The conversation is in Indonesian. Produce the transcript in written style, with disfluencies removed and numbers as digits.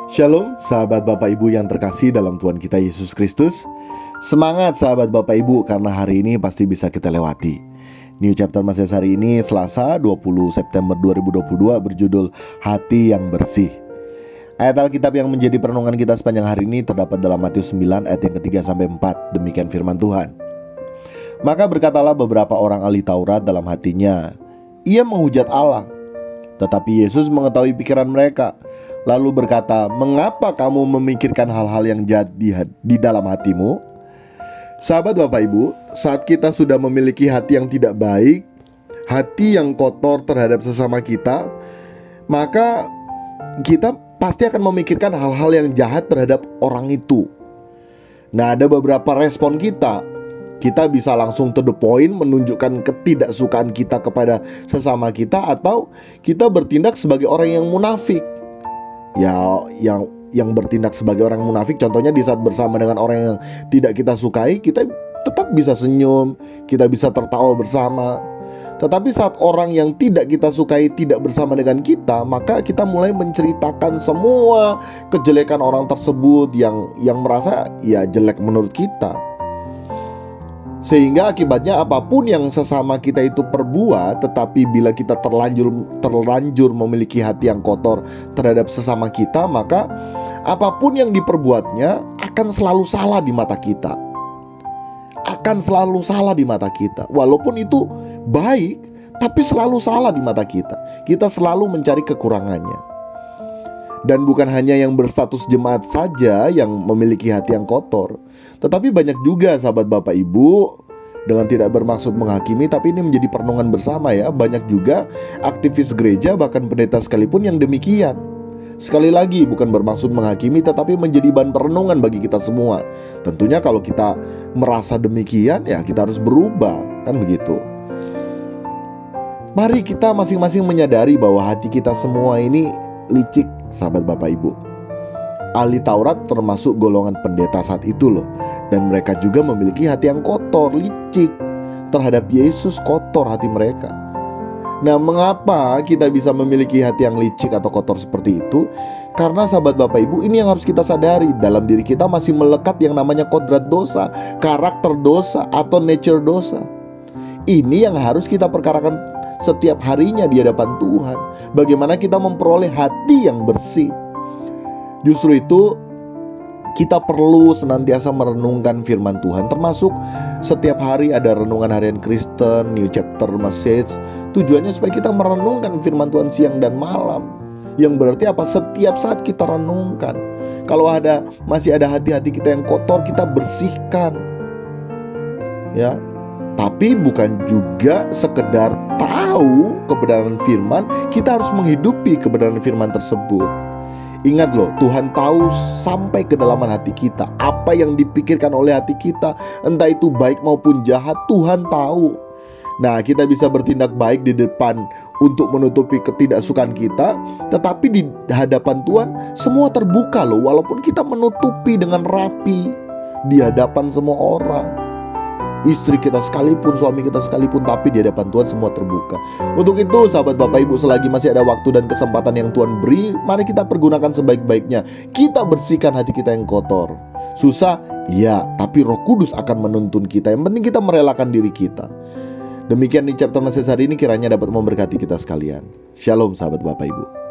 Shalom sahabat Bapak Ibu yang terkasih dalam Tuhan kita Yesus Kristus. Semangat sahabat Bapak Ibu, karena hari ini pasti bisa kita lewati. New Chapter Mesias hari ini Selasa 20 September 2022 berjudul Hati yang Bersih. Ayat Alkitab yang menjadi perenungan kita sepanjang hari ini terdapat dalam Matius 9 ayat yang ketiga sampai 4. Demikian firman Tuhan. Maka berkatalah beberapa orang ahli Taurat dalam hatinya, ia menghujat Allah. Tetapi Yesus mengetahui pikiran mereka, lalu berkata, mengapa kamu memikirkan hal-hal yang jahat di dalam hatimu? Sahabat Bapak Ibu, saat kita sudah memiliki hati yang tidak baik, hati yang kotor terhadap sesama kita, maka kita pasti akan memikirkan hal-hal yang jahat terhadap orang itu. Nah, ada beberapa respon kita. Kita bisa langsung to the point menunjukkan ketidaksukaan kita kepada sesama kita, atau kita bertindak sebagai orang yang munafik. Ya, yang bertindak sebagai orang munafik, contohnya di saat bersama dengan orang yang tidak kita sukai, kita tetap bisa senyum, kita bisa tertawa bersama. Tetapi saat orang yang tidak kita sukai tidak bersama dengan kita, maka kita mulai menceritakan semua kejelekan orang tersebut yang merasa ya jelek menurut kita. Sehingga akibatnya apapun yang sesama kita itu perbuat, tetapi bila kita terlanjur memiliki hati yang kotor terhadap sesama kita, maka apapun yang diperbuatnya akan selalu salah di mata kita. Akan selalu salah di mata kita. Walaupun itu baik, tapi selalu salah di mata kita. Kita selalu mencari kekurangannya. Dan bukan hanya yang berstatus jemaat saja yang memiliki hati yang kotor, tetapi banyak juga sahabat Bapak Ibu, dengan tidak bermaksud menghakimi, tapi ini menjadi perenungan bersama ya. Banyak juga aktivis gereja, bahkan pendeta sekalipun yang demikian. Sekali lagi, bukan bermaksud menghakimi, tetapi menjadi bahan perenungan bagi kita semua. Tentunya kalau kita merasa demikian, ya kita harus berubah, kan begitu. Mari kita masing-masing menyadari bahwa hati kita semua ini licik, sahabat Bapak Ibu. Ahli Taurat termasuk golongan pendeta saat itu loh. Dan mereka juga memiliki hati yang kotor, licik. Terhadap Yesus kotor hati mereka. Nah, mengapa kita bisa memiliki hati yang licik atau kotor seperti itu? Karena sahabat Bapak Ibu, ini yang harus kita sadari. Dalam diri kita masih melekat yang namanya kodrat dosa, karakter dosa, atau nature dosa. Ini yang harus kita perkarakan setiap harinya di hadapan Tuhan. Bagaimana kita memperoleh hati yang bersih. Justru itu kita perlu senantiasa merenungkan firman Tuhan. Termasuk setiap hari ada renungan harian Kristen, New Chapter Message. Tujuannya supaya kita merenungkan firman Tuhan siang dan malam. Yang berarti apa? Setiap saat kita renungkan. Kalau masih ada hati-hati kita yang kotor, kita bersihkan. Ya. Tapi bukan juga sekedar tahu kebenaran firman, kita harus menghidupi kebenaran firman tersebut. Ingat loh, Tuhan tahu sampai kedalaman hati kita. Apa yang dipikirkan oleh hati kita, entah itu baik maupun jahat, Tuhan tahu. Nah, kita bisa bertindak baik di depan untuk menutupi ketidaksukaan kita, tetapi di hadapan Tuhan semua terbuka loh. Walaupun kita menutupi dengan rapi di hadapan semua orang, istri kita sekalipun, suami kita sekalipun, tapi di hadapan Tuhan semua terbuka. Untuk itu sahabat Bapak Ibu, selagi masih ada waktu dan kesempatan yang Tuhan beri, mari kita pergunakan sebaik-baiknya. Kita bersihkan hati kita yang kotor. Susah? Ya, tapi Roh Kudus akan menuntun kita. Yang penting kita merelakan diri kita. Demikian di chapter Mesias hari ini, kiranya dapat memberkati kita sekalian. Shalom sahabat Bapak Ibu.